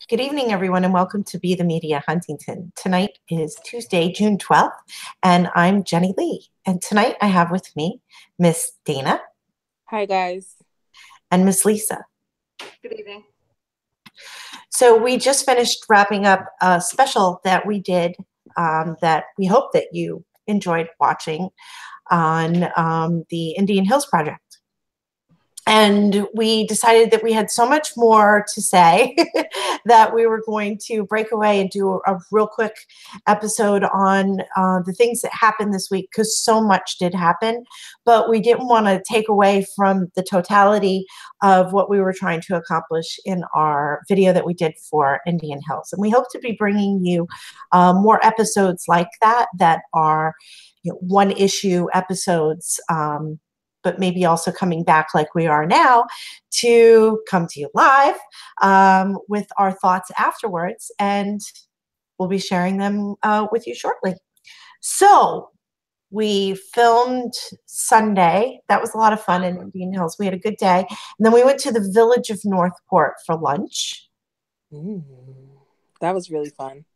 Good evening, everyone, and welcome to Be the Media Huntington. Tonight is Tuesday, June 12th, and I'm Jenny Lee. And tonight I have with me Miss Dana. Hi, guys. And Miss Lisa. Good evening. So we just finished wrapping up a special that we did that we hope that you enjoyed watching on the Indian Hills Project. And we decided that we had so much more to say that we were going to break away and do a real quick episode on the things that happened this week, because so much did happen. But we didn't want to take away from the totality of what we were trying to accomplish in our video that we did for Indian Hills. And we hope to be bringing you more episodes like that are one issue episodes, but maybe also coming back like we are now to come to you live with our thoughts afterwards, and we'll be sharing them with you shortly. So we filmed Sunday. That was a lot of fun in Indian Hills. We had a good day. And then we went to the Village of Northport for lunch. That was really fun.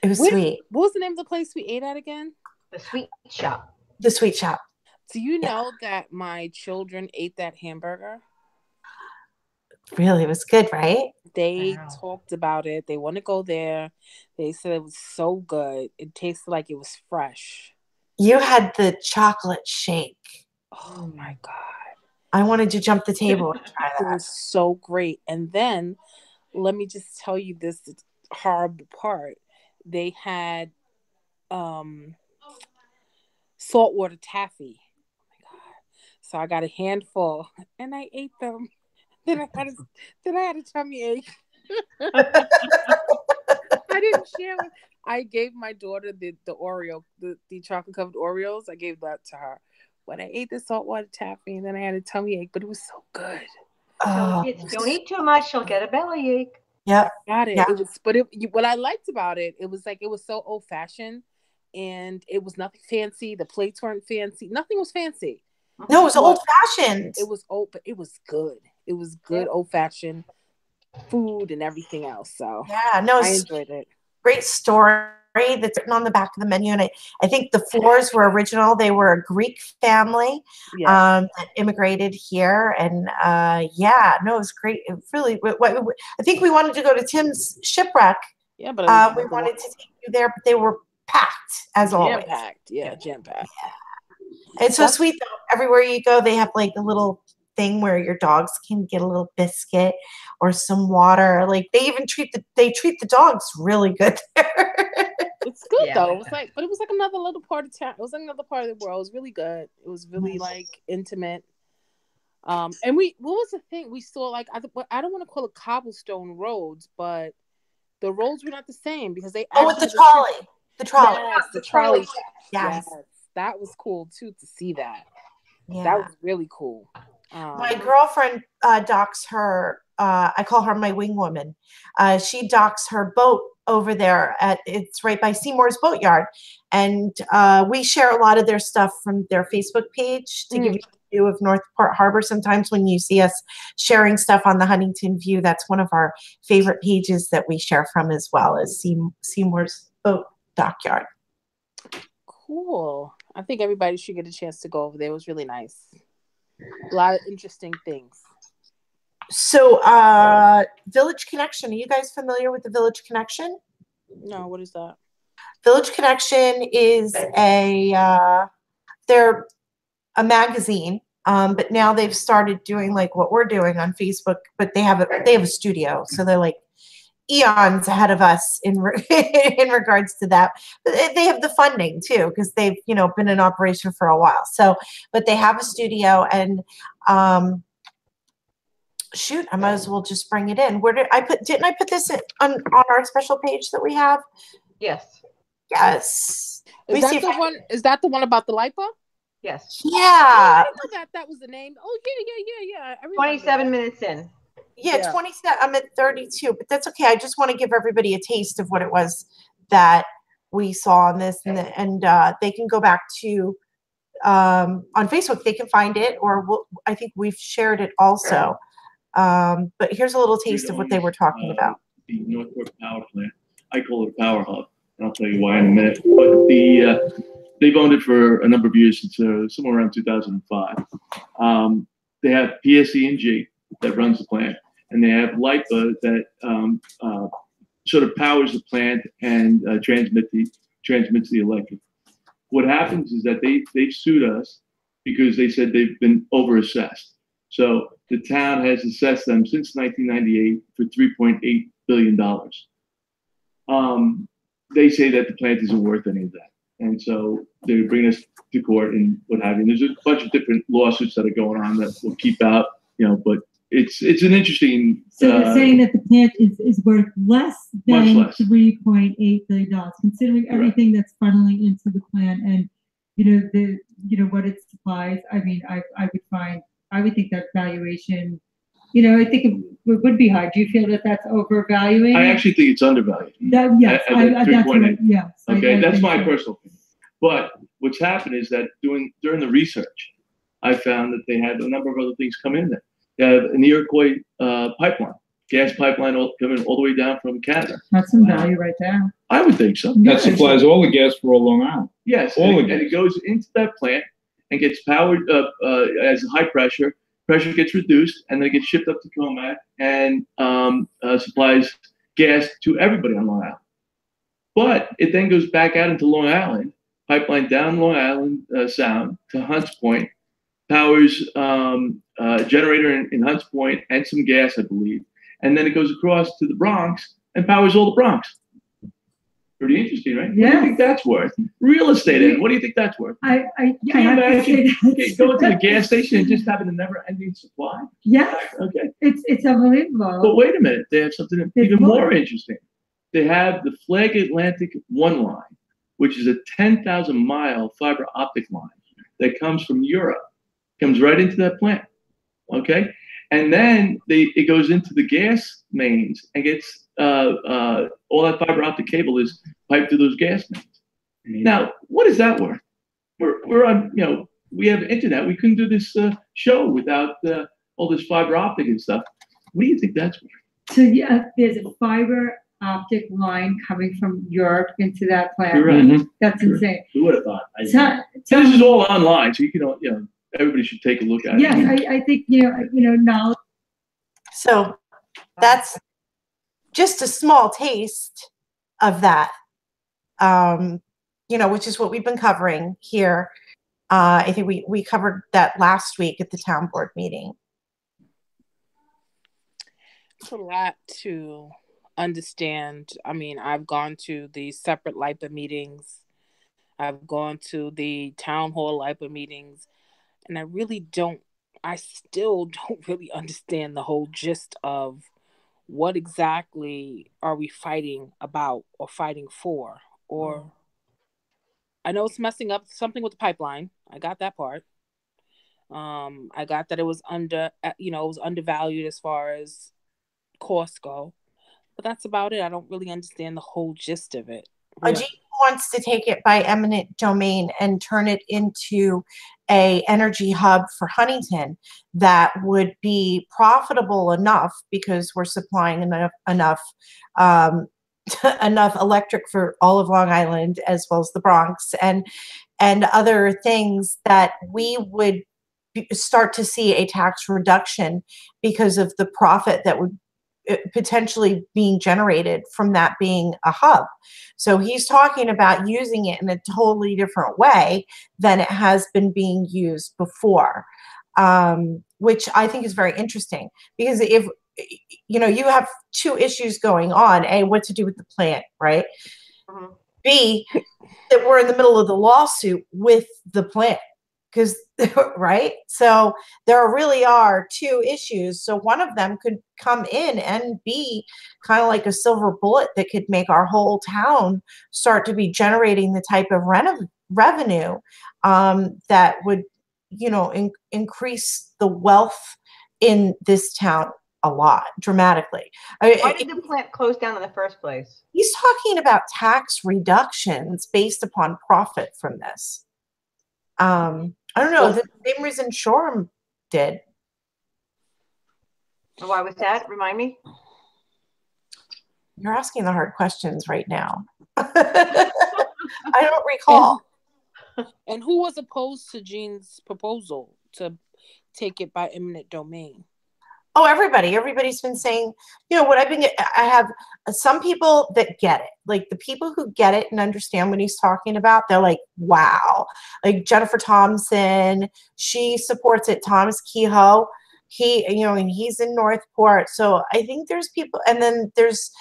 It was sweet. What was the name of the place we ate at again? The Sweet Shop. The Sweet Shop. Do you know that my children ate that hamburger? Really? It was good, right? They talked about it. They want to go there. They said it was so good. It tasted like it was fresh. You had the chocolate shake. Oh, my God. I wanted to jump the table and try that. It was so great. And then, let me just tell you this horrible part. They had saltwater taffy. So I got a handful and I ate them. Then I had a tummy ache. I didn't share it. I gave my daughter the Oreo, the chocolate covered Oreos. I gave that to her. But I ate the saltwater taffy and then I had a tummy ache, but it was so good. Don't eat too much, you'll get a bellyache. Yeah. Got it. Yeah. It was, what I liked about it, it was like it was so old fashioned and it was nothing fancy. The plates weren't fancy. Nothing was fancy. No, it was old-fashioned. It was old, but it was good. It was good old-fashioned food and everything else. So yeah, no, I enjoyed it. Great story that's written on the back of the menu, and I think the floors were original. They were a Greek family that immigrated here, and it was great. It really, I think we wanted to go to Tim's Shipwreck. Yeah, but we wanted to take you there, but they were packed as always. Jam-packed, jam-packed. Yeah. It's so sweet though. Everywhere you go, they have like a little thing where your dogs can get a little biscuit or some water. Like they even treat the dogs really good there. It's good though. It was but it was like another little part of town. It was like another part of the world. It was really good. It was really like intimate. And what was the thing we saw? Like I don't want to call it cobblestone roads, but the roads were not the same because they with the trolley. The trolley. Yes, the trolley. Yes. That was cool too to see that. Yeah. That was really cool. My girlfriend docks her, I call her my wing woman. She docks her boat over there it's right by Seymour's Boatyard. And we share a lot of their stuff from their Facebook page to give you a view of Northport Harbor. Sometimes when you see us sharing stuff on the Huntington View, that's one of our favorite pages that we share from as well as Seymour's Boat Dockyard. Cool. I think everybody should get a chance to go over there. It was really nice. A lot of interesting things. So, Village Connection. Are you guys familiar with the Village Connection? No, what is that? Village Connection is they're a magazine, but now they've started doing like what we're doing on Facebook, but they have a studio, so they're like eons ahead of us in regards to that. But they have the funding too, because they've been in operation for a while. So, but they have a studio, and shoot, I might as well just bring it in. Didn't I put this on our special page that we have? Yes. Yes. Is that the one about the LIPA? Yes. Yeah. I didn't know that was the name. Oh yeah. 27 minutes in. Yeah, 27. I'm at 32, but that's okay. I just want to give everybody a taste of what it was that we saw on this, and they can go back to on Facebook. They can find it, or I think we've shared it also. But here's a little taste of what they were talking about. the Northport Power Plant. I call it a power hub, and I'll tell you why in a minute. But they've owned it for a number of years, since somewhere around 2005. They have PSE&G that runs the plant, and they have LIPA that sort of powers the plant and transmits the electric. What happens is that they sued us because they said they've been overassessed. So the town has assessed them since 1998 for $3.8 billion. They say that the plant isn't worth any of that. And so they bring us to court and what have you. There's a bunch of different lawsuits that are going on that we'll keep out, but it's an interesting. So you're saying that the plant is worth less than $3.8 billion, considering everything that's funneling into the plant and what it supplies. I mean, I would think that valuation. I think it would be high. Do you feel that that's overvaluing? I actually think it's undervalued. Yes, that's what. Yes. Okay, that's my personal opinion. But what's happened is that during the research, I found that they had a number of other things come in there. They have an Iroquois pipeline, gas pipeline coming all the way down from Canada. That's some value right there. I would think so. That supplies all the gas for Long Island. Yes, and it goes into that plant and gets powered up as high pressure. Pressure gets reduced, and then it gets shipped up to Comac and supplies gas to everybody on Long Island. But it then goes back out into Long Island, pipeline down Long Island Sound to Hunts Point, powers a generator in Hunts Point and some gas, I believe. And then it goes across to the Bronx and powers all the Bronx. Pretty interesting, right? Yeah. What do you think that's worth? Real estate, Ed, what do you think that's worth? I Can you imagine going to the gas station and just having a never-ending supply? Yes. Okay. It's unbelievable. But wait a minute, they have something even more interesting. They have the Flag Atlantic 1 line, which is a 10,000-mile fiber optic line that comes from Europe, comes right into that plant. Okay, and then it goes into the gas mains and gets all that fiber optic cable is piped to those gas mains. Now, what is that worth? We're on, we have internet. We couldn't do this show without all this fiber optic and stuff. What do you think that's worth? So yeah, there's a fiber optic line coming from Europe into that plant. You're right. Mm-hmm. That's insane. Who would have thought? This is all online, so you can, everybody should take a look at it. Yeah, I think now. So that's just a small taste of that, which is what we've been covering here. I think we covered that last week at the town board meeting. It's a lot to understand. I mean, I've gone to the separate LIPA meetings. I've gone to the town hall LIPA meetings, and I still don't really understand the whole gist of what exactly are we fighting about or fighting for. Or I know it's messing up something with the pipeline. I got that part. I got that it was undervalued as far as costs go. But that's about it. I don't really understand the whole gist of it. Ajit wants to take it by eminent domain and turn it into a energy hub for Huntington that would be profitable enough because we're supplying enough enough electric for all of Long Island as well as the Bronx and other things that we would start to see a tax reduction because of the profit that would potentially being generated from that being a hub. So he's talking about using it in a totally different way than it has been being used before, which I think is very interesting because if you have two issues going on: A, what to do with the plant, right? Mm-hmm. B, that we're in the middle of the lawsuit with the plant. Because, right? So there really are two issues. So one of them could come in and be kind of like a silver bullet that could make our whole town start to be generating the type of revenue that would, increase the wealth in this town a lot, dramatically. Why did the plant close down in the first place? He's talking about tax reductions based upon profit from this. I don't know, the same reason Shoreham did. Why was that? Remind me. You're asking the hard questions right now. I don't recall. And who was opposed to Gene's proposal to take it by eminent domain? Oh, everybody. Everybody's been saying, what I have some people that get it. Like the people who get it and understand what he's talking about, they're like, wow. Like Jennifer Thompson, she supports it. Thomas Kehoe, and he's in Northport. So I think there's people, and then there's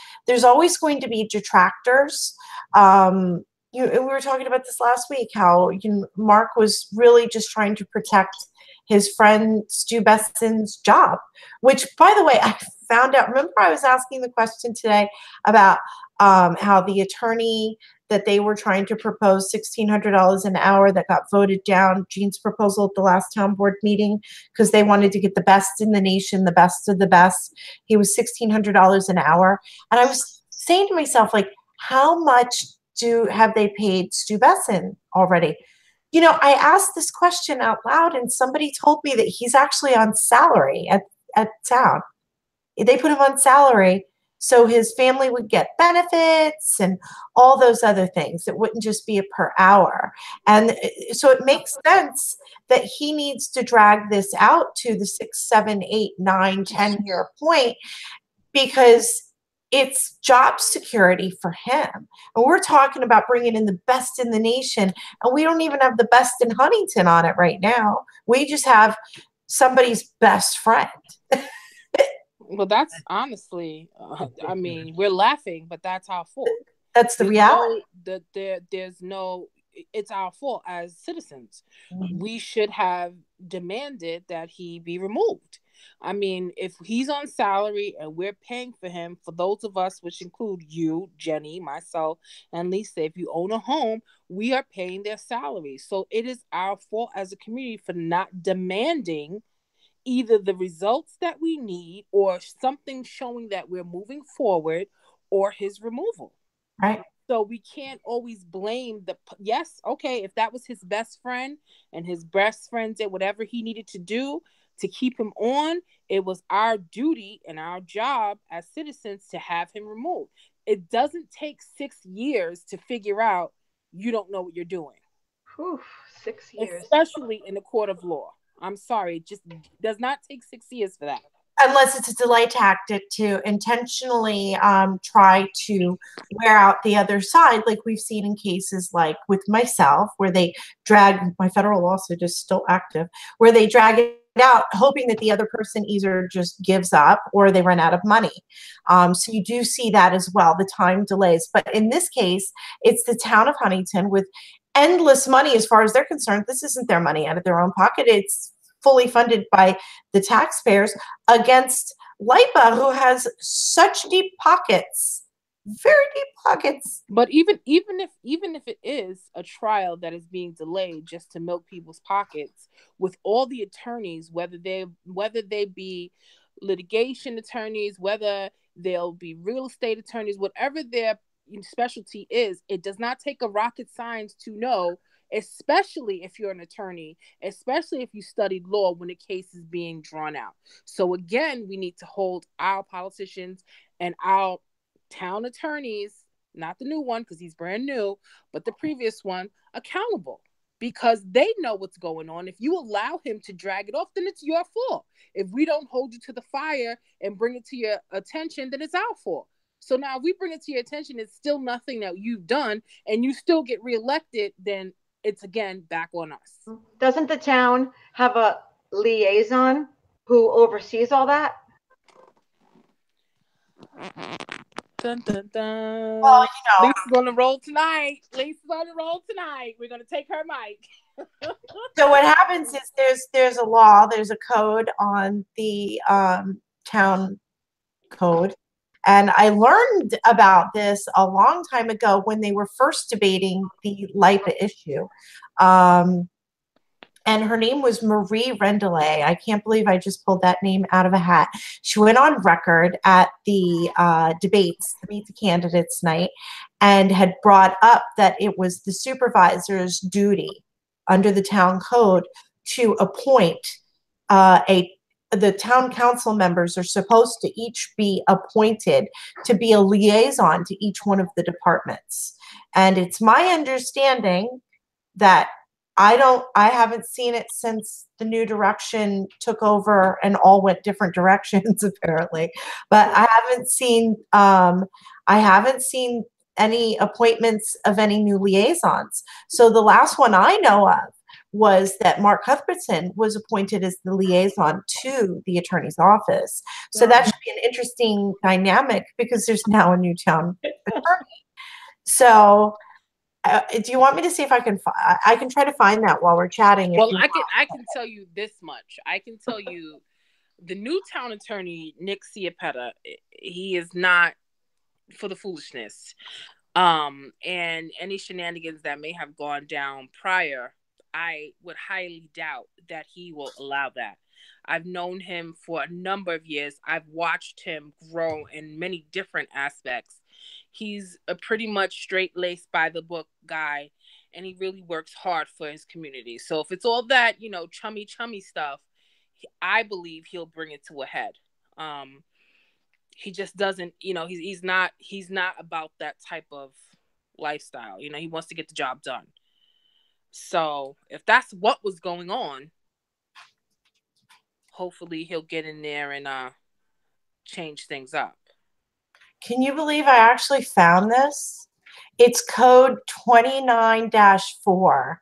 always going to be detractors. We were talking about this last week, how Mark was really just trying to protect his friend Stu Besson's job, which, by the way, I found out. Remember, I was asking the question today about how the attorney that they were trying to propose $1,600 an hour that got voted down, Gene's proposal at the last town board meeting, because they wanted to get the best in the nation, the best of the best. He was $1,600 an hour. And I was saying to myself, like, how much have they paid Stu Besson already? I asked this question out loud, and somebody told me that he's actually on salary at town. They put him on salary so his family would get benefits and all those other things. It wouldn't just be a per hour. And so it makes sense that he needs to drag this out to the 6, 7, 8, 9, 10-year point, because it's job security for him. And we're talking about bringing in the best in the nation, and we don't even have the best in Huntington on it right now. We just have somebody's best friend. Well, that's honestly, I mean, we're laughing, but that's our fault. That's the reality. It's our fault as citizens. Mm-hmm. We should have demanded that he be removed. I mean, if he's on salary and we're paying for him, for those of us, which include you, Jenny, myself, and Lisa, if you own a home, we are paying their salary. So it is our fault as a community for not demanding either the results that we need or something showing that we're moving forward, or his removal. Right. So we can't always blame if that was his best friend and his best friend did whatever he needed to do to keep him on, it was our duty and our job as citizens to have him removed. It doesn't take 6 years to figure out you don't know what you're doing. Whew, 6 years. Especially in the court of law. I'm sorry, it just does not take 6 years for that. Unless it's a delay tactic to intentionally try to wear out the other side, like we've seen in cases like with myself, where they drag, my federal lawsuit is still active, where they drag it out hoping that the other person either just gives up or they run out of money. So you do see that as well, the time delays. But in this case, it's the town of Huntington with endless money as far as they're concerned. This isn't their money out of their own pocket. It's fully funded by the taxpayers against LIPA, who has such deep pockets, very deep pockets. But even if it is a trial that is being delayed just to milk people's pockets, with all the attorneys, whether they be litigation attorneys, whether they'll be real estate attorneys, whatever their specialty is, it does not take a rocket science to know, especially if you're an attorney, especially if you studied law, when a case is being drawn out. So again, we need to hold our politicians and our town attorneys, not the new one because he's brand new, but the previous one, accountable, because they know what's going on. If you allow him to drag it off, then it's your fault. If we don't hold you to the fire and bring it to your attention, then it's our fault. So now if we bring it to your attention, it's still nothing that you've done, and you still get reelected, then it's again back on us. Doesn't the town have a liaison who oversees all that? Dun, dun, dun. Well, Lisa's on the roll tonight. We're going to take her mic. So what happens is there's a law, there's a code on the town code. And I learned about this a long time ago when they were first debating the LIPA issue. And her name was Marie Rendelay. I can't believe I just pulled that name out of a hat. She went on record at the debates, the Meet the Candidates night, and had brought up that it was the supervisor's duty under the town code to appoint a the town council members are supposed to each be appointed to be a liaison to each one of the departments. And it's my understanding that I haven't seen it since the new direction took over and all went different directions apparently, but I haven't seen any appointments of any new liaisons. So the last one I know of was that Mark Cuthbertson was appointed as the liaison to the attorney's office. So that should be an interesting dynamic because there's now a new town attorney. So do you want me to see if I can try to find that while we're chatting? Well, I can tell you this much. I can tell you the new town attorney, Nick Ciapetta, he is not for the foolishness. And any shenanigans that may have gone down prior, I would highly doubt that he will allow that. I've known him for a number of years. I've watched him grow in many different aspects. He's a pretty much straight-laced, by-the-book guy, and he really works hard for his community. So if it's all that, chummy stuff, I believe he'll bring it to a head. He just doesn't, he's not about that type of lifestyle. He wants to get the job done. So if that's what was going on, hopefully he'll get in there and change things up. Can you believe I actually found this? It's code 29-4. Wow.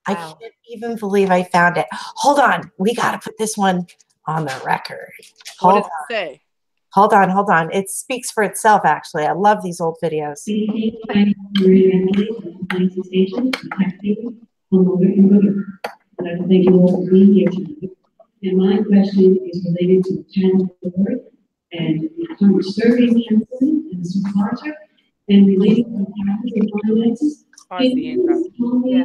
I can't even believe I found it. Hold on. We got to put this one on the record. What does it say? Hold on. It speaks for itself, actually. I love these old videos. And I thank you all for being here tonight. And my question is related to the town board and the county survey council and the supervisor and related to the taxes and finances. Can you tell me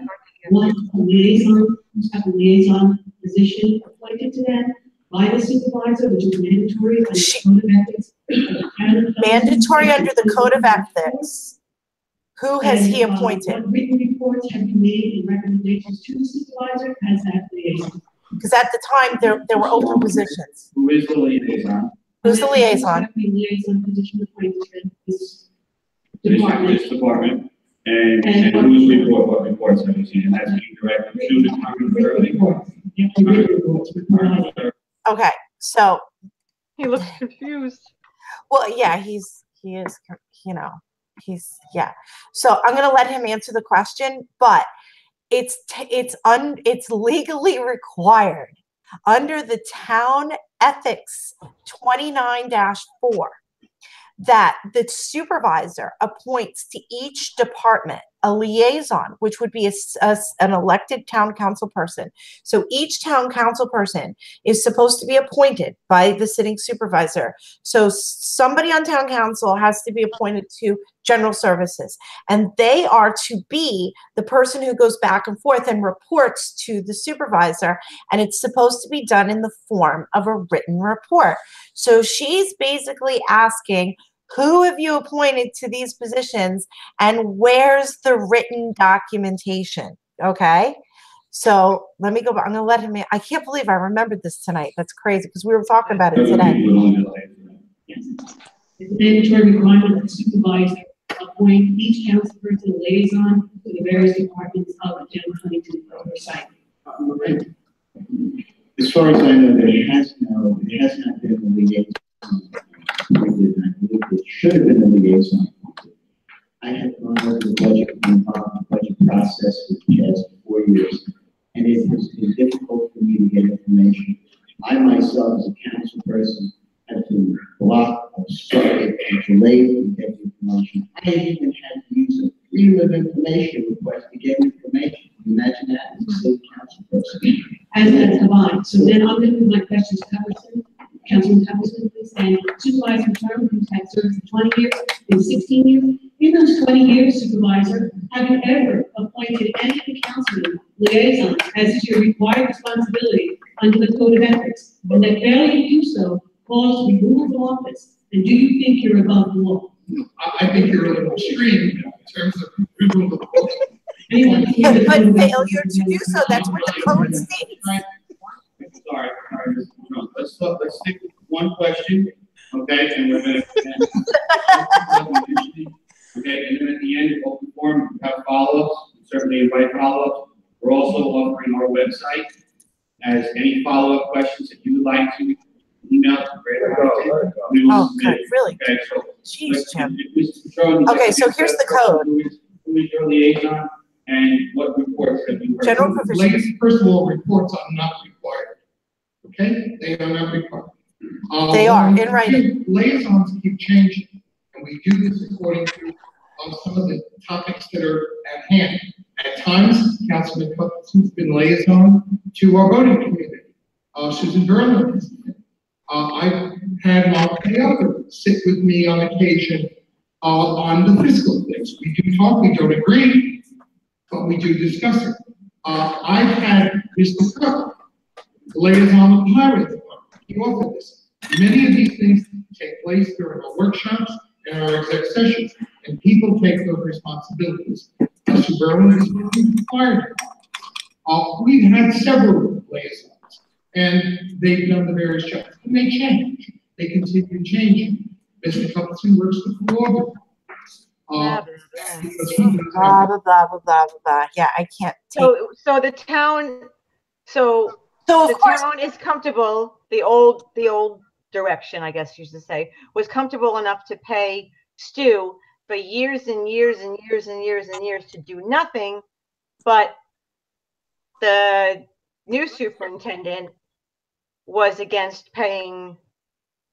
what a liaison, who's got a liaison position appointed to that by the supervisor, which is mandatory under the code of ethics? Mandatory under the code of ethics. Who has he appointed? What written reports have you made and recommendations to the supervisor as that liaison? Because at the time there were open positions. Who is the liaison? Who's the liaison? The liaison position appointed to this department. This department. And whose what reports have you seen? And that's being directed to the county clerk. Okay, so He looks confused. well, yeah, he is, yeah. So I'm gonna let him answer the question, but it's legally required under the town ethics 29-4 that the supervisor appoints to each department a liaison, which would be an elected town council person. So each town council person is supposed to be appointed by the sitting supervisor. So somebody on town council has to be appointed to general services, and they are to be the person who goes back and forth and reports to the supervisor, and it's supposed to be done in the form of a written report. So she's basically asking, who have you appointed to these positions and where's the written documentation? Okay. So let me go back. I'm going to let him in. I can't believe I remembered this tonight. That's crazy because we were talking about it today. It's a mandatory requirement that the supervisor appoint each council person a liaison to the various departments of the general Huntington oversight. As far as I know, there has not been a liaison. I believe it should have been a liaison. I have gone over the budget process for the past 4 years, and it has been difficult for me to get information. I myself, as a council person, have been blocked, obstructed, and delayed from getting information. I even had to use a freedom of information request to get information. Can you imagine that as a state council person? As that's combined. So then I'm going to move my questions to Councilman Cuthbertson, please. And Supervisor Term, who's had service for 20 years, in 16 years. In those 20 years, Supervisor, have you ever appointed any of the councilmen liaison as is your required responsibility under the Code of Ethics? And that failure to do so calls removal from office. And do you think you're above the law? I think you're a little extreme in terms of removal of office. But failure to do so, that's what the code states. Sorry, let's stick with one question, okay? And we're gonna, okay, and then at the end, open forum, if you have follow-ups, certainly invite follow-ups. We're also offering our website as any follow-up questions that you would like to email to Greater Huntington. We will Oh, submit good, it. really? Okay, so. Jeez, Jim. Okay, so here's the code. Who is your liaison and what reports have you heard? General provisions. First of all, reports are not required. Okay, they are not required. They are, in writing. Liaisons keep changing, and we do this according to some of the topics that are at hand. At times, Councilman Hutchinson's been liaison to our voting community. Susan Berlin has been. I've had Mark Taylor sit with me on occasion on the fiscal things. We do talk, we don't agree, but we do discuss it. I've had Mr. Cook, liaison of the highway department. He offered this. Many of these things take place during our workshops and our exec sessions, and people take those responsibilities. Mr. Berlin is required. We've had several liaisons, and they've done the various jobs, and they change. They continue changing. Mr. Hutchinson works with the law. Blah, blah, blah, blah, blah, blah. Yeah, I can't take. So the town, so So the of course, town is comfortable, the old direction, I guess you should say, was comfortable enough to pay Stu for years and years and years and years and years to do nothing, but the new superintendent was against paying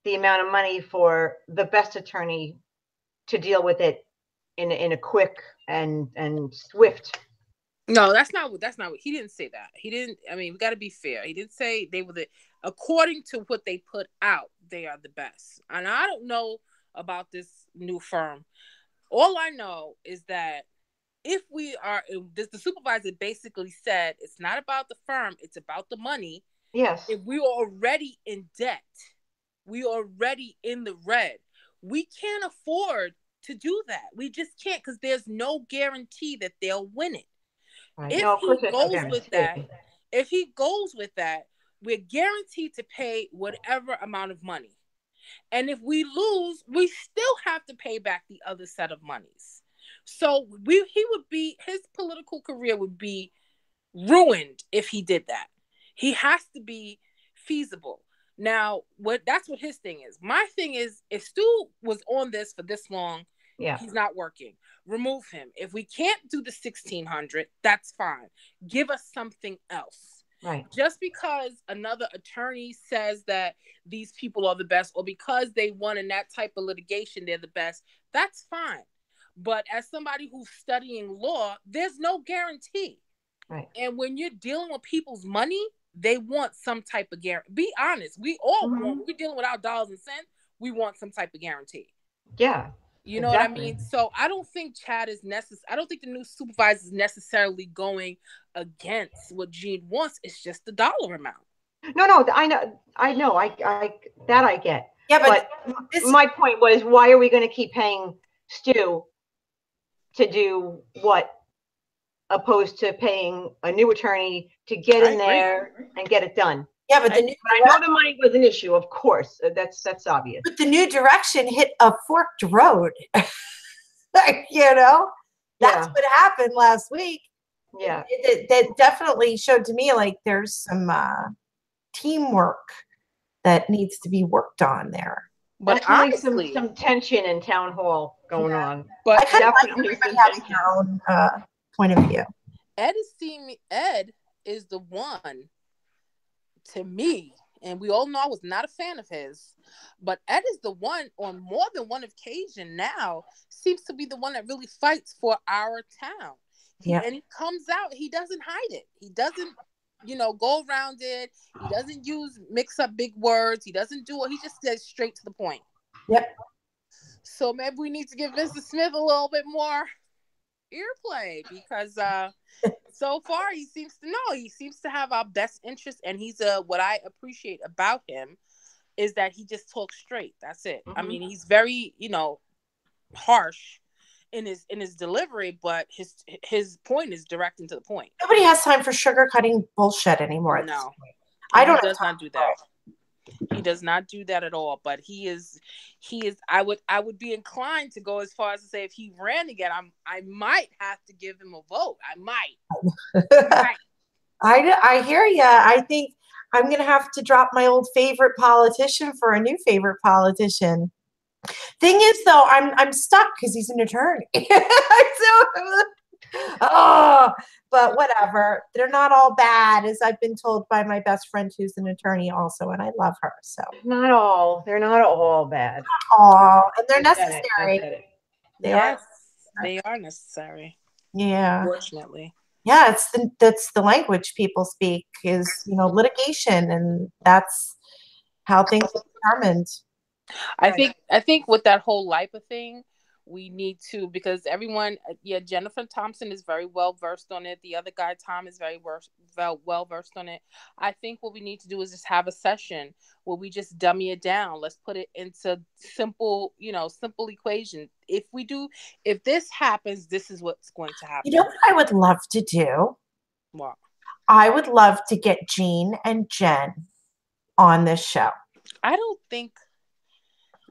the amount of money for the best attorney to deal with it in a quick and swift. No, that's not what he didn't say that. He didn't. I mean, we got to be fair. He didn't say they were according to what they put out, they are the best. And I don't know about this new firm. All I know is that if the supervisor basically said it's not about the firm, it's about the money. Yes. If we are already in debt, we are already in the red. We can't afford to do that. We just can't, because there's no guarantee that they'll win it. Right. If he goes with that, we're guaranteed to pay whatever amount of money. And if we lose, we still have to pay back the other set of monies. So his political career would be ruined if he did that. He has to be feasible. Now, that's what his thing is. My thing is, if Stu was on this for this long, he's not working. Remove him. If we can't do the 1,600, that's fine. Give us something else. Right. Just because another attorney says that these people are the best, or because they won in that type of litigation, they're the best, that's fine. But as somebody who's studying law, there's no guarantee. Right. And when you're dealing with people's money, they want some type of guarantee. Be honest. We all want, we're dealing with our dollars and cents. We want some type of guarantee. Yeah. You know what I mean? So I don't think Chad is necessary. I don't think the new supervisor is necessarily going against what Gene wants. It's just the dollar amount. No, I know. I get. Yeah, but my point was, why are we going to keep paying Stu to do what, opposed to paying a new attorney to get in there and get it done? Yeah, but I know the money was an issue, of course. That's obvious. But the new direction hit a forked road. You know, that's what happened last week. Yeah, that definitely showed to me like there's some teamwork that needs to be worked on there. But honestly, some tension in town hall going on. But I kind of like everybody having their own point of view. Ed is the one, to me, and we all know I was not a fan of his, but Ed is the one on more than one occasion now seems to be the one that really fights for our town. And he comes out, he doesn't hide it. He doesn't, go around it. He doesn't mix up big words. He doesn't do it. He just says straight to the point. Yep. So maybe we need to give Mr. Smith a little bit more earplay, because so far he seems to have our best interest, and he's what I appreciate about him is that he just talks straight. That's it. I mean, he's very harsh in his delivery, but his point is direct and to the point. Nobody has time for sugarcoating bullshit anymore. No, I don't. He does not do that. He does not do that at all. But he is. I would be inclined to go as far as to say if he ran again, I might have to give him a vote. I might. I hear ya. I think I'm gonna have to drop my old favorite politician for a new favorite politician. Thing is, though, I'm stuck because he's an attorney. But whatever. They're not all bad, as I've been told by my best friend who's an attorney also, and I love her. So Not all. They're not all bad. oh, and they're I said it. necessary. They are necessary. Yeah. Fortunately. Yeah, that's the language people speak is, litigation, and that's how things are determined. I think with that whole LIPA thing, we need to, because everyone, Jennifer Thompson is very well versed on it. The other guy, Tom, is very well versed on it. I think what we need to do is just have a session where we just dummy it down. Let's put it into simple equation. If this happens, this is what's going to happen. You know what I would love to do? What? I would love to get Jean and Jen on this show. I don't think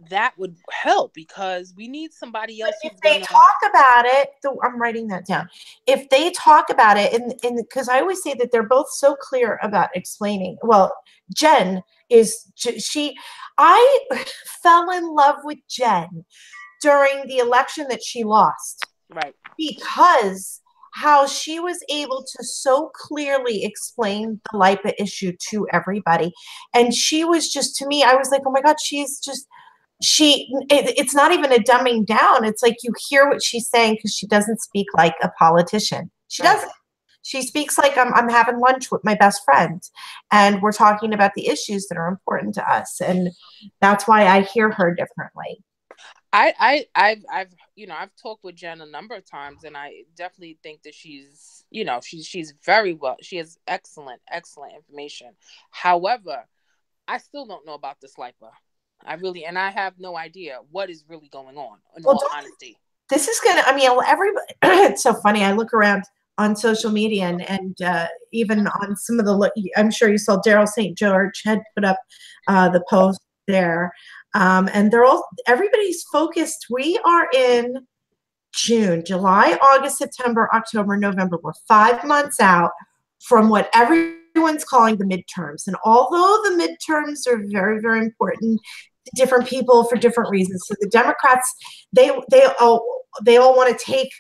that would help because we need somebody else. But if they talk about it, I'm writing that down. If they talk about it, and because I always say that they're both so clear about explaining. Well, Jen I fell in love with Jen during the election that she lost. Right. Because how she was able to so clearly explain the LIPA issue to everybody. And she was just, to me, I was like, oh my God, it's not even a dumbing down. It's like you hear what she's saying because she doesn't speak like a politician. She doesn't. She speaks like I'm having lunch with my best friend and we're talking about the issues that are important to us. And that's why I hear her differently. I've talked with Jen a number of times, and I definitely think that she's very well. She has excellent information. However, I still don't know about this LIPA. I have no idea what is really going on. In all honesty, this is everybody. It's so funny. I look around on social media and even on some of I'm sure you saw Daryl St. George had put up the post there. And everybody's focused. We are in June, July, August, September, October, November. We're 5 months out from what everyone's calling the midterms. And although the midterms are very, very important to different people for different reasons. So the Democrats, they all want to take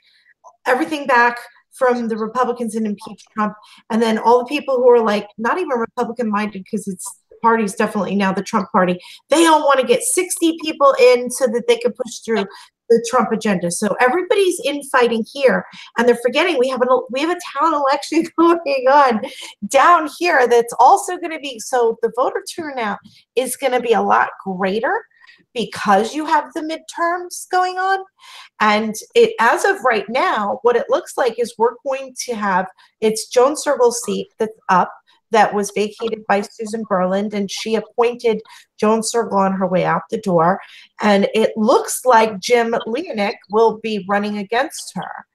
everything back from the Republicans and impeach Trump. And then all the people who are like, not even Republican minded, because it's party's definitely now the Trump party. They all want to get 60 people in so that they can push through the Trump agenda. So everybody's infighting here, and they're forgetting we have a town election going on down here that's also going to be, so the voter turnout is going to be a lot greater because you have the midterms going on. And as of right now, what it looks like is we're going to have, it's Joan Sergal's seat that's up, that was vacated by Susan Berland, and she appointed Joan Sergal on her way out the door. And it looks like Jim Leonick will be running against her.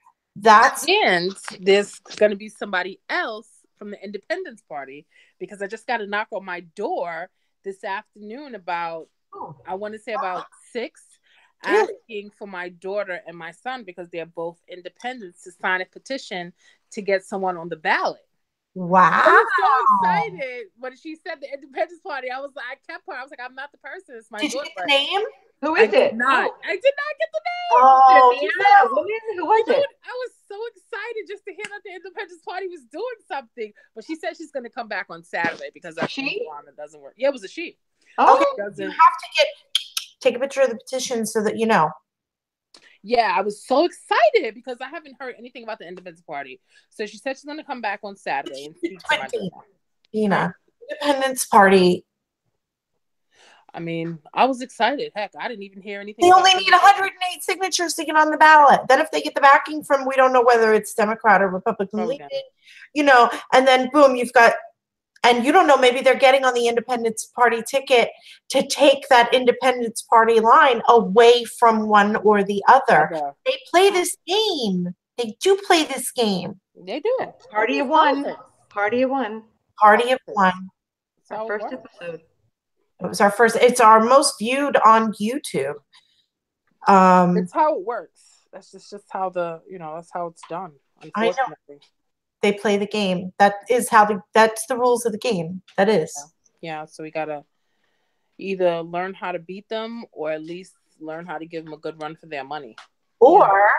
And there's going to be somebody else from the Independence Party, because I just got a knock on my door this afternoon about, I want to say about 6, asking for my daughter and my son, because they're both independents, to sign a petition to get someone on the ballot. Wow. I was so excited when she said the Independence Party. I was like, I'm not the person. It's my daughter. Did you get the name? Who is it? I did not get the name. Oh, who was it? I was so excited just to hear that the Independence Party was doing something. But she said she's going to come back on Saturday because that doesn't work. Yeah, it was a she. Oh, you have to take a picture of the petition so that you know. Yeah, I was so excited because I haven't heard anything about the Independence Party. So she said she's going to come back on Saturday and speak to my daughter. Independence Party. I mean, I was excited. Heck, I didn't even hear anything. They only need 108 signatures to get on the ballot. Then if they get the backing from, we don't know whether it's Democrat or Republican leaning, and then boom, you've got, and you don't know, maybe they're getting on the Independence Party ticket to take that Independence Party line away from one or the other. Okay. They play this game. They do play this game. They do. Party of one. Party of one. Party of one. Our first episode. It was our first. It's our most viewed on YouTube. It's how it works. That's just how that's how it's done. Unfortunately, they play the game. That's the rules of the game. That is. Yeah. So we gotta either learn how to beat them, or at least learn how to give them a good run for their money, or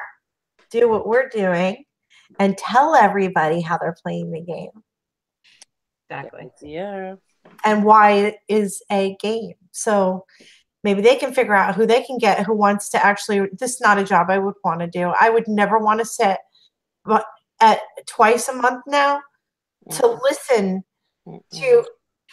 do what we're doing and tell everybody how they're playing the game. Exactly. Yeah. And why it is a game. So maybe they can figure out who they can get who wants to actually. This is not a job I would want to do. I would never want to sit at twice a month now to listen to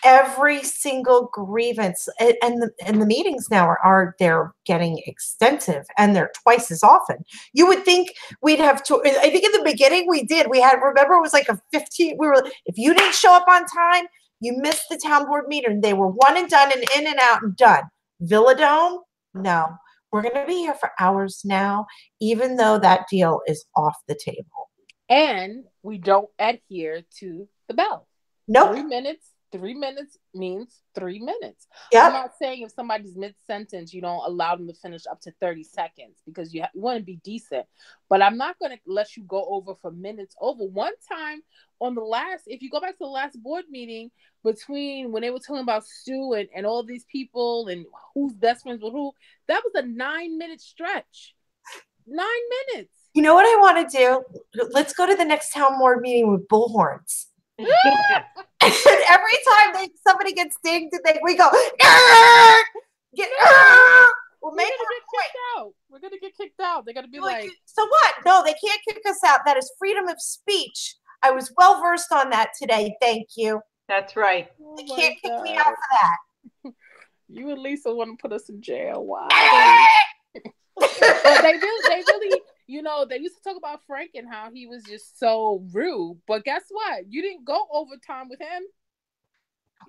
every single grievance, and the meetings now are they're getting extensive, and they're twice as often. You would think we'd have to. I think in the beginning we had. Remember, it was like a 15. If you didn't show up on time, you missed the town board meeting. They were one and done, and in and out and done. Villa Dome, no, we're going to be here for hours now, even though that deal is off the table. And we don't adhere to the bell. Nope. 3 minutes. 3 minutes means 3 minutes. Yep. I'm not saying if somebody's mid-sentence, you don't allow them to finish up to 30 seconds because you want to be decent. But I'm not going to let you go over for minutes over. One time on if you go back to the last board meeting between when they were talking about Stu and all these people and who's best friends with who, that was a 9-minute stretch. 9 minutes. You know what I want to do? Let's go to the next town board meeting with bullhorns. And every time somebody gets dinged, we go, we'll make it kicked out. We're gonna get kicked out. They're gonna be like, so what? No, they can't kick us out. That is freedom of speech. I was well versed on that today. Thank you. That's right. They can't kick me out for that. You and Lisa want to put us in jail. Why? But they really, they used to talk about Frank and how he was just so rude. But guess what? You didn't go overtime with him.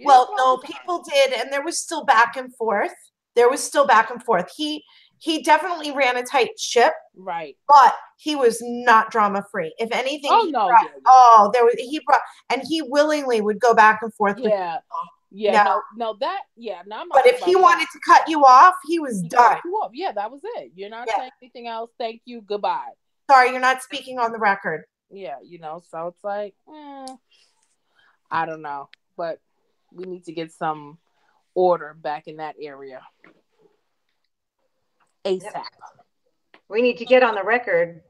Well, no, people did, and there was still back and forth. He definitely ran a tight ship, right? But he was not drama free. If anything, he willingly would go back and forth. Yeah. No. But if he wanted to cut you off, he was done. Yeah, that was it. You're not saying anything else. Thank you. Goodbye. Sorry, you're not speaking on the record. Yeah, so it's like, I don't know, but we need to get some order back in that area ASAP. Yep. We need to get on the record.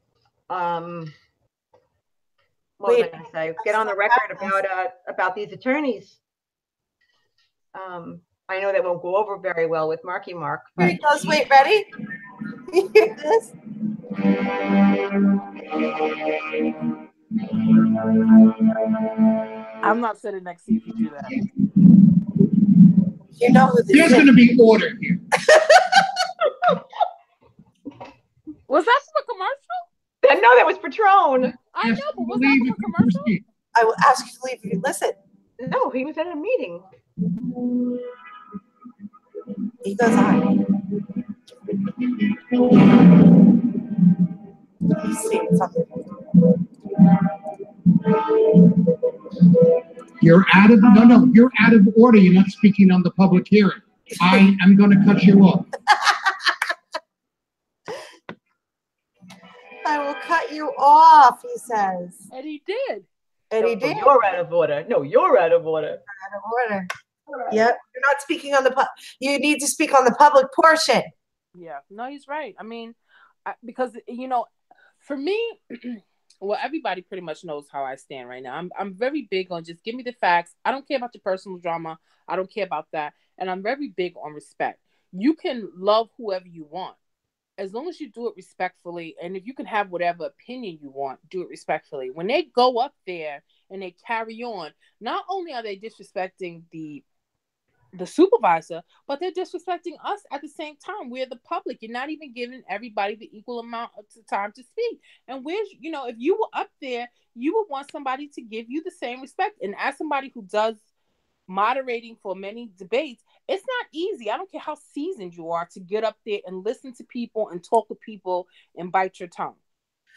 What was I going to say? Get on the record about these attorneys. I know that won't go over very well with Marky Mark. Here he goes. Wait, ready? You hear this? I'm not sitting next to you if you do that. You know who this There's going to be order here. Was that from a commercial? No, that was Patron. I know, but was that from a commercial? I will ask you to leave if you listen. No, he was at a meeting. He goes on. He's seeing something. You're out of order. You're not speaking on the public hearing. I am going to cut you off. I will cut you off, he says. And he did. You're out of order. No, you're out of order. Out of order. Yep. You're not speaking on you need to speak on the public portion. Yeah. No, he's right. I mean, because, for me, well, everybody pretty much knows how I stand right now. I'm very big on just give me the facts. I don't care about your personal drama. I don't care about that. And I'm very big on respect. You can love whoever you want, as long as you do it respectfully. And if you can have whatever opinion you want, do it respectfully. When they go up there and they carry on, not only are they disrespecting the supervisor, but they're disrespecting us at the same time. We're the public. You're not even giving everybody the equal amount of time to speak. And if you were up there, you would want somebody to give you the same respect. And as somebody who does moderating for many debates, it's not easy. I don't care how seasoned you are to get up there and listen to people and talk to people and bite your tongue.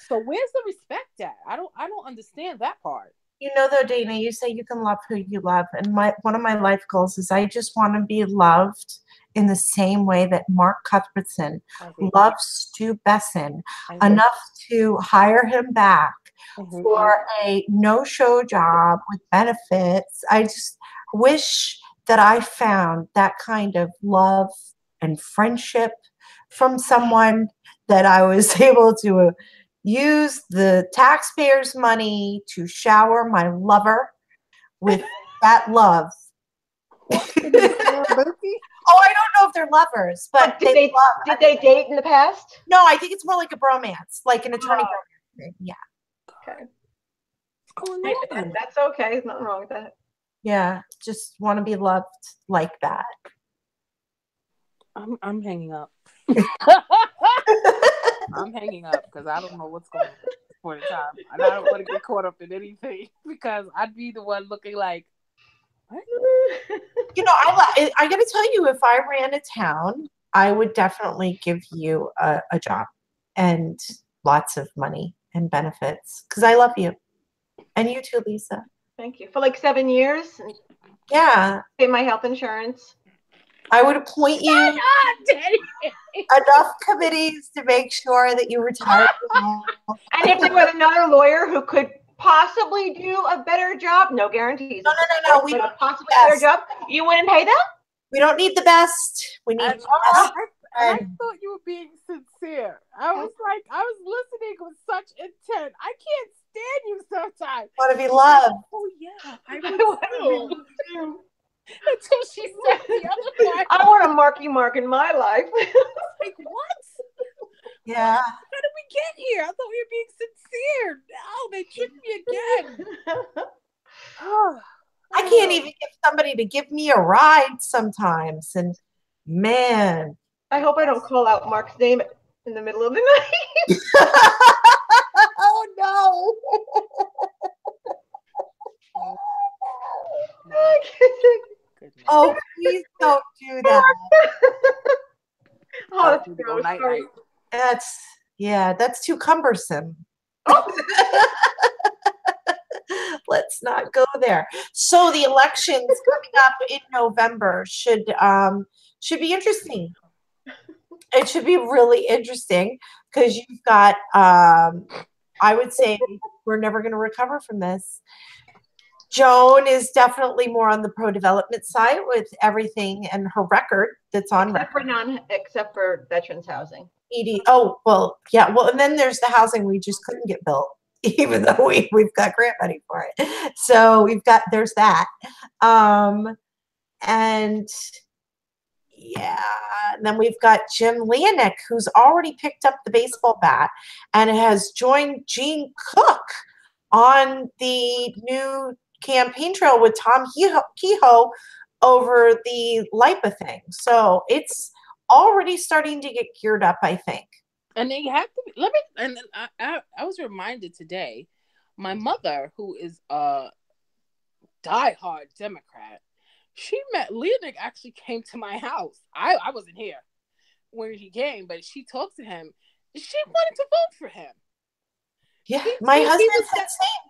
So where's the respect at? I don't understand that part. You know, though, Dana, you say you can love who you love, and one of my life goals is I just want to be loved in the same way that Mark Cuthbertson loves Stu Besson enough to hire him back for a no-show job with benefits. I just wish that I found that kind of love and friendship from someone that I was able to use the taxpayers' money to shower my lover with that love. Oh, I don't know if they're lovers, but did they date in the past? No, I think it's more like a bromance, like an attorney. Yeah. Okay. That's okay. There's nothing wrong with that. Yeah, just want to be loved like that. I'm hanging up. I'm hanging up because I don't know what's going on for the time. And I don't want to get caught up in anything because I'd be the one looking like, what? You know, I got to tell you, if I ran a town, I would definitely give you a job and lots of money and benefits because I love you. And you too, Lisa. Thank you. For like 7 years? Yeah. Pay my health insurance. I would appoint you enough committees to make sure that you retire. And if there was another lawyer who could possibly do a better job, no guarantees. No. We don't possibly a better job. You wouldn't pay them? We don't need the best. We need the best. I thought you were being sincere. I was listening with such intent. I can't stand you sometimes. Want to be loved. Oh yeah, I want to. Until she said the other part. I want a Marky Mark in my life. Like, what? Yeah. How did we get here? I thought we were being sincere. No, they tricked me again. I can't even get somebody to give me a ride sometimes. And man. I hope I don't call out Mark's name in the middle of the night. Oh, no. Oh, please don't do that. Oh, that's gross. That's too cumbersome. Let's not go there. So the elections coming up in November should be interesting. It should be really interesting because you've got I would say we're never going to recover from this. Joan is definitely more on the pro-development side with everything and her record that's on record. Except for veterans housing. Oh, well, yeah. Well, and then there's the housing we just couldn't get built, even though we've got grant money for it. So there's that. And yeah, and then we've got Jim Leonick, who's already picked up the baseball bat and has joined Gene Cook on the new campaign trail with Tom Kehoe over the LIPA thing. So it's already starting to get geared up, I think. And they have to I was reminded today, my mother, who is a diehard Democrat, she met Leonick, actually came to my house. I wasn't here when he came, but she talked to him. She wanted to vote for him. Yeah, my husband said the same.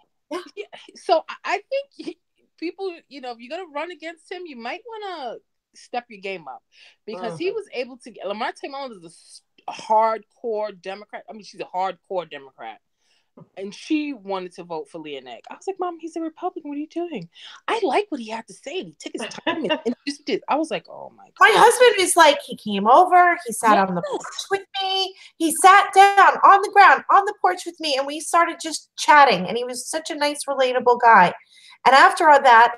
Yeah. So I think people, if you're going to run against him, you might want to step your game up because he was able to get, Lamonte Mullins is a hardcore Democrat. I mean, she's a hardcore Democrat. And she wanted to vote for Leonick. I was like, Mom, he's a Republican. What are you doing? I like what he had to say. And he took his time and introduced it. I was like, oh my God. My husband is like, he came over, he sat on the porch with me. He sat down on the ground on the porch with me and we started just chatting. And he was such a nice, relatable guy. And after all that,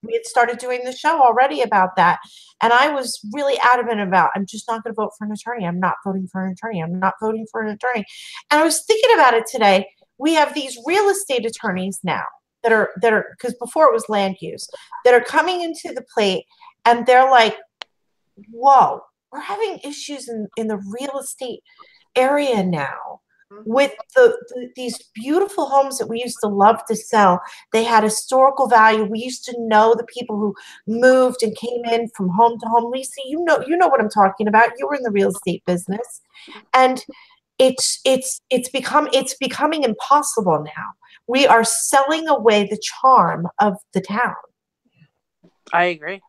we had started doing the show already about that. And I was really adamant about, I'm just not going to vote for an attorney. I'm not voting for an attorney. I'm not voting for an attorney. And I was thinking about it today. We have these real estate attorneys now that are, because before it was land use, that are coming into the plate and they're like, whoa, we're having issues in the real estate area now. With these beautiful homes that we used to love to sell. They had historical value. We used to know the people who moved and came in from home to home. Lisa, you know what I'm talking about. You were in the real estate business. And it's becoming impossible now. We are selling away the charm of the town. I agree.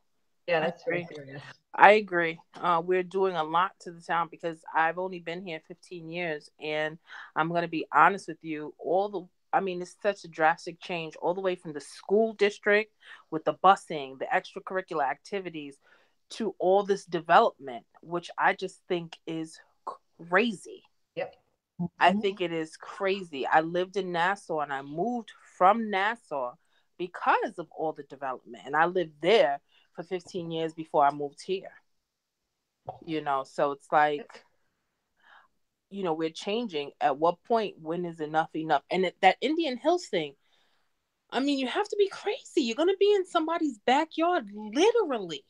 Yeah, that's very serious. I agree. We're doing a lot to the town because I've only been here 15 years, and I'm going to be honest with you. It's such a drastic change, all the way from the school district with the busing, the extracurricular activities, to all this development, which I just think is crazy. Yep. I think it is crazy. I lived in Nassau and I moved from Nassau because of all the development. And I lived there for 15 years before I moved here. So it's like, we're changing. At what point, when is enough enough? And that Indian Hills thing, you have to be crazy. You're going to be in somebody's backyard, literally.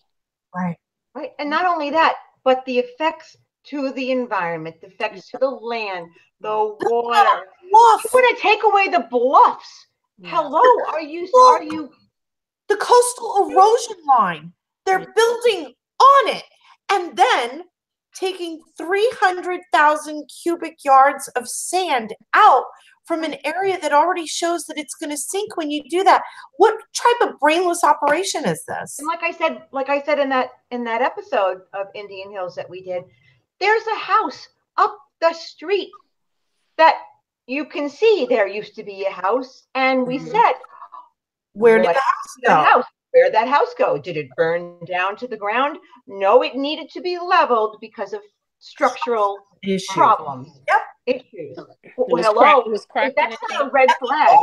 Right. Right. And not only that, but the effects to the environment, the effects to the land, the water. You want to take away the bluffs. Yeah. Hello, are you the coastal erosion line? They're building on it and then taking 300,000 cubic yards of sand out from an area that already shows that it's going to sink when you do that. What type of brainless operation is this? And like I said in that episode of Indian Hills that we did, there's a house up the street that you can see there used to be a house, and we said, where did the house go? Where'd that house go? Did it burn down to the ground? No, it needed to be leveled because of structural problems. Yep. Issues. Hello. That's not a red flag.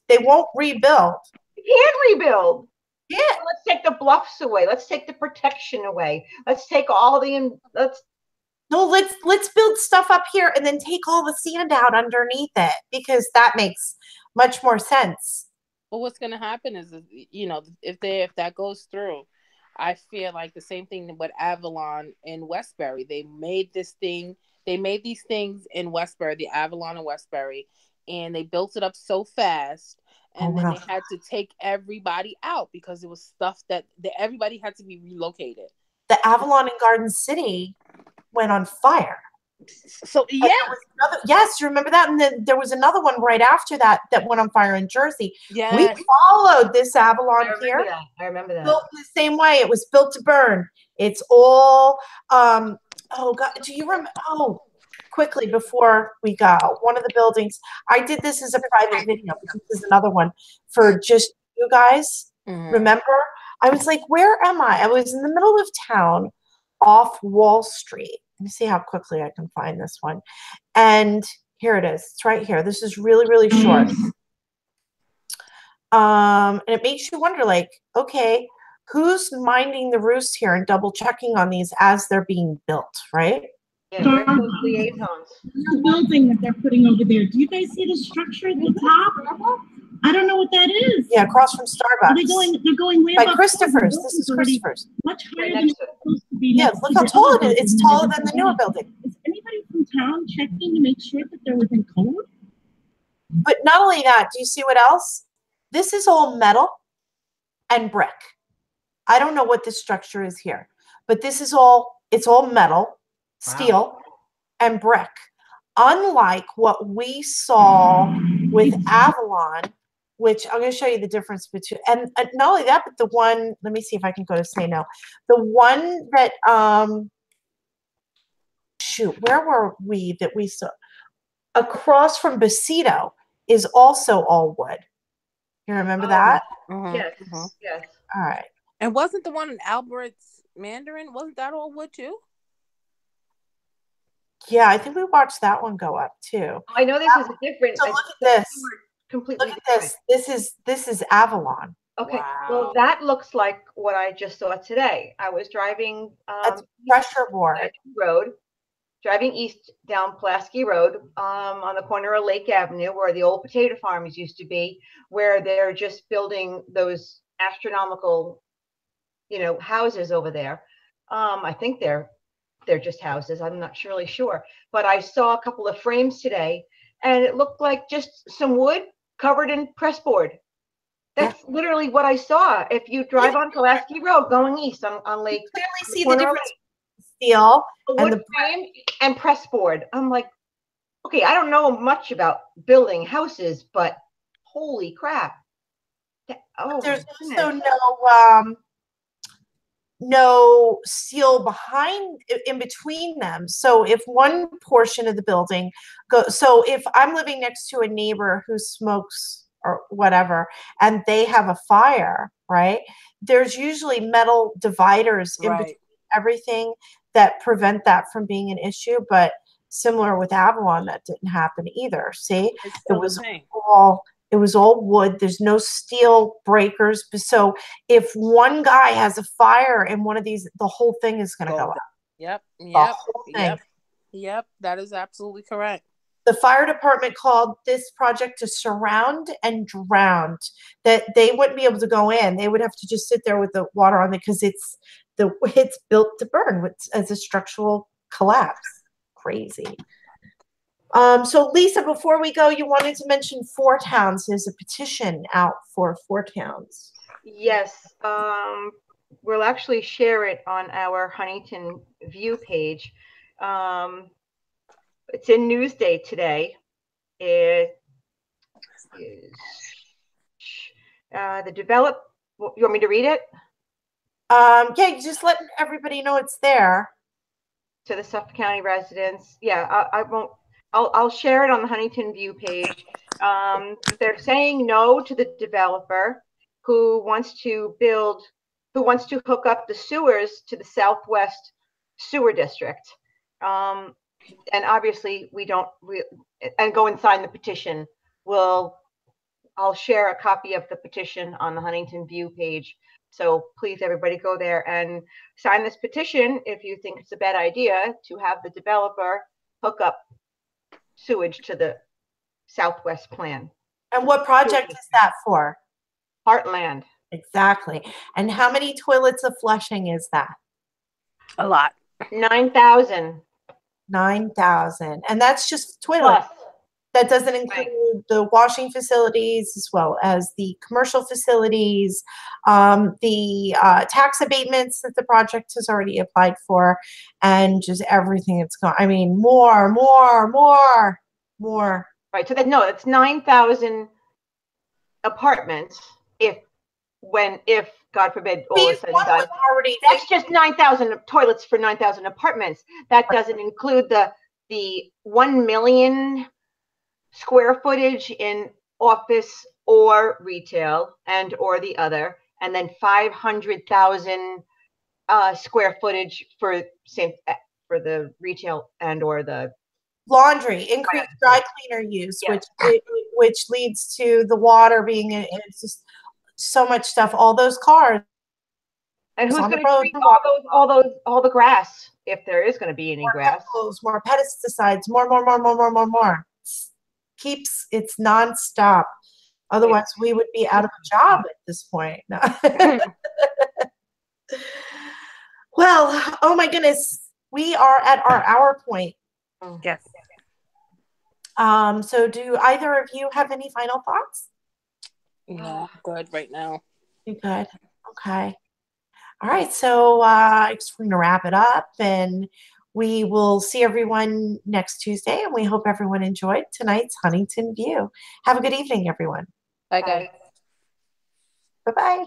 They won't rebuild. You can't rebuild. Yeah. Let's take the bluffs away. Let's take the protection away. Let's take all let's build stuff up here and then take all the sand out underneath it, because that makes much more sense. Well, what's going to happen is, if that goes through, I feel like the same thing with Avalon in Westbury. They made these things in Westbury, the Avalon in Westbury, and they built it up so fast. And then they had to take everybody out because it was stuff that everybody had to be relocated. The Avalon in Garden City went on fire. So yeah, yes, you remember that? And then there was another one right after that went on fire in Jersey. Yeah, we followed this Avalon here. I remember that. Built the same way. It was built to burn. It's all. Oh God, do you remember? Oh, quickly before we go, one of the buildings. I did this as a private video. This is another one for just you guys. Remember? I was like, where am I? I was in the middle of town, off Wall Street. Let me see how quickly I can find this one. And here it is. It's right here. This is really, really short. And it makes you wonder, like, okay, who's minding the roost here and double checking on these as they're being built, right? Yeah, those liaisons. The building that they're putting over there. Do you guys see the structure at the top? I don't know what that is. Yeah, across from Starbucks. They're going way by above Christopher's. This is Christopher's. Much higher than it's supposed to be. Yeah, look how tall it is. It's taller than the newer building. Is anybody from town checking to make sure that they're within code? But not only that, do you see what else? This is all metal and brick. I don't know what this structure is here, but it's all metal, steel, and brick. Unlike what we saw with Avalon, which I'm going to show you the difference between, and not only that, but the one, let me see if I can go to Say No. The one that, where were we that we saw? Across from Bacito is also all wood. You remember that? Yes, yes. All right. And wasn't the one in Albert's Mandarin, wasn't that all wood too? Yeah, I think we watched that one go up too. I know this is a different. So look at this. Completely look at this. This is Avalon. Okay, wow. Well, that looks like what I just saw today. I was driving that's pressure board road, driving east down Pulaski Road, on the corner of Lake Avenue, where the old potato farms used to be, where they're just building those astronomical, houses over there. I think they're just houses. I'm not really sure, but I saw a couple of frames today, and it looked like just some wood covered in pressboard. That's literally what I saw. If you drive on Pulaski Road going east on Lake, you clearly see the difference. steel A and wood the frame and press board. I'm like, okay, I don't know much about building houses, but holy crap. Oh, there's my also goodness. no steel in between them. So if one portion of the building so if I'm living next to a neighbor who smokes or whatever, and they have a fire, right? There's usually metal dividers in between everything that prevent that from being an issue. But similar with Avalon, that didn't happen either. See, it was all wood. There's no steel breakers. So if one guy has a fire in one of these, the whole thing is going to go out. Yep. That is absolutely correct. The fire department called this project to surround and drown, that they wouldn't be able to go in. They would have to just sit there with the water on it because it's built to burn as a structural collapse. Crazy. So Lisa, before we go, you wanted to mention Four Towns. There's a petition out for Four Towns. Yes. We'll actually share it on our Huntington View page. It's in Newsday today. It is you want me to read it? Yeah, you just let everybody know it's there. To the Suffolk County residents. Yeah, I won't. I'll share it on the Huntington View page. They're saying no to the developer who wants to hook up the sewers to the Southwest Sewer District. And obviously and go and sign the petition. I'll share a copy of the petition on the Huntington View page. So please, everybody, go there and sign this petition if you think it's a bad idea to have the developer hook up sewage to the Southwest plan. And what project is that for? Heartland. Exactly. And how many toilets of Flushing is that? A lot. 9,000. 9,000. And that's just toilets. That doesn't include the washing facilities as well as the commercial facilities, the tax abatements that the project has already applied for, and just everything that's going. I mean, more. Right. So it's 9,000 apartments. If God forbid all is said and done, that's just 9,000 toilets for 9,000 apartments. That doesn't include the 1 million square footage in office or retail and or the other, and then 500,000 square footage for the retail and or the laundry, increased dry cleaner use, which leads to the water being it's just so much stuff. All those cars. And who's going to treat all the grass if there is going to be any grass? Chemicals, more pesticides, more. It's nonstop. Otherwise, we would be out of a job at this point. Well, oh my goodness, we are at our hour point. Yes. So do either of you have any final thoughts? No, I'm good right now. You're good. Okay. All right. So we're going to wrap it up, and we will see everyone next Tuesday, and we hope everyone enjoyed tonight's Huntington View. Have a good evening, everyone. Bye, guys. Bye-bye.